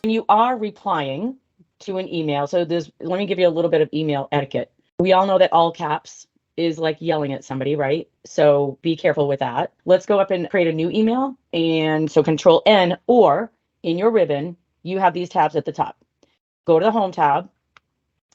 you are replying to an email, so let me give you a little bit of email etiquette. We all know that all caps is like yelling at somebody, right? So be careful with that. Let's go up and create a new email. And so Control N, or in your ribbon, you have these tabs at the top. Go to the Home tab,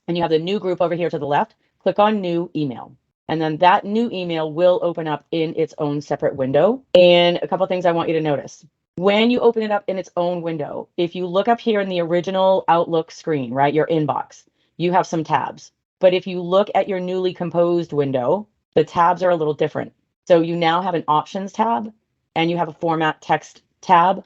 and you have the new group over here to the left. Click on New Email. And then that new email will open up in its own separate window. And a couple of things I want you to notice. When you open it up in its own window, if you look up here in the original Outlook screen, right, your inbox, you have some tabs. But if you look at your newly composed window, the tabs are a little different. So you now have an Options tab, and you have a Format Text tab,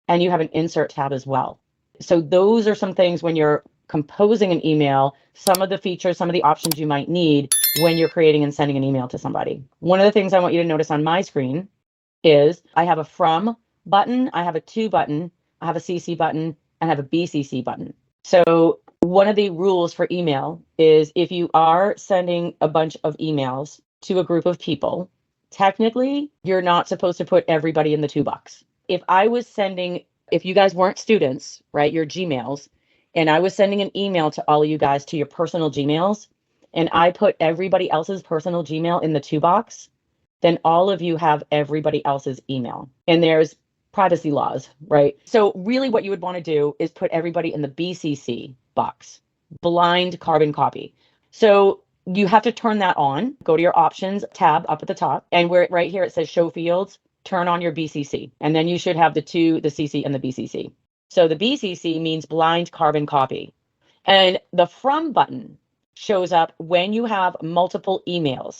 and you have an Insert tab as well. So those are some things when you're composing an email, some of the features, some of the options you might need when you're creating and sending an email to somebody. One of the things I want you to notice on my screen is I have a From button, I have a To button, I have a CC button, and I have a BCC button. So one of the rules for email is if you are sending a bunch of emails to a group of people, technically, you're not supposed to put everybody in the To box. If you guys weren't students, right, your Gmails, and I was sending an email to all of you guys to your personal Gmails, and I put everybody else's personal Gmail in the To box, then all of you have everybody else's email. And there's privacy laws, right? So really what you would want to do is put everybody in the BCC box, blind carbon copy. So you have to turn that on. Go to your Options tab up at the top, and where right here it says Show Fields, turn on your BCC, and then you should have the To, the CC, and the BCC. So the BCC means blind carbon copy. And the From button shows up when you have multiple email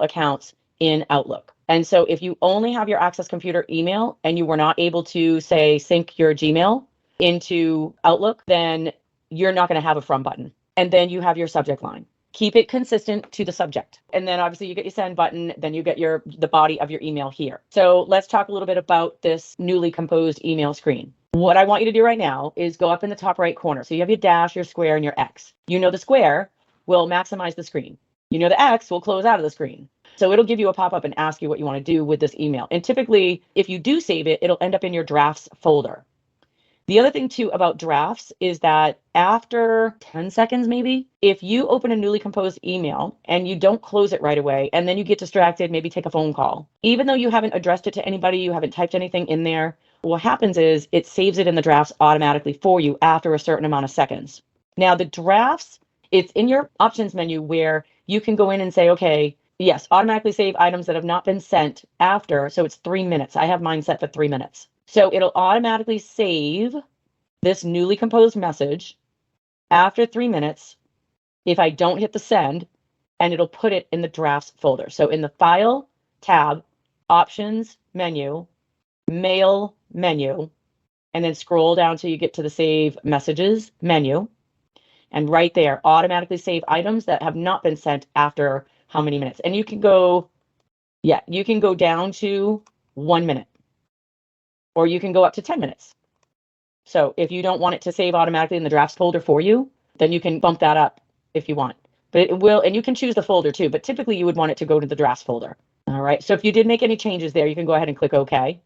accounts in Outlook. And so if you only have your Access Computer email and you were not able to, say, sync your Gmail into Outlook, then you're not going to have a From button. And then you have your subject line. Keep it consistent to the subject. And then obviously you get your Send button, then you get the body of your email here. So let's talk a little bit about this newly composed email screen. What I want you to do right now is go up in the top right corner. So you have your dash, your square, and your X. You know the square will maximize the screen. You know the X will close out of the screen. So it'll give you a pop-up and ask you what you want to do with this email. And typically, if you do save it, it'll end up in your drafts folder. The other thing too about drafts is that after 10 seconds, maybe, if you open a newly composed email and you don't close it right away, and then you get distracted, maybe take a phone call, even though you haven't addressed it to anybody, you haven't typed anything in there, what happens is it saves it in the drafts automatically for you after a certain amount of seconds. Now the drafts, it's in your options menu where you can go in and say, okay, yes, automatically save items that have not been sent after. So it's 3 minutes. I have mine set for 3 minutes. So it'll automatically save this newly composed message after 3 minutes if I don't hit the send, and it'll put it in the drafts folder. So in the File tab, Options menu, Mail menu, and then scroll down till you get to the Save Messages menu. And right there, automatically save items that have not been sent after how many minutes. And you can go down to 1 minute, or you can go up to 10 minutes. So if you don't want it to save automatically in the drafts folder for you, then you can bump that up if you want. But it will, and you can choose the folder too, but typically you would want it to go to the drafts folder. All right, so if you did make any changes there, you can go ahead and click OK.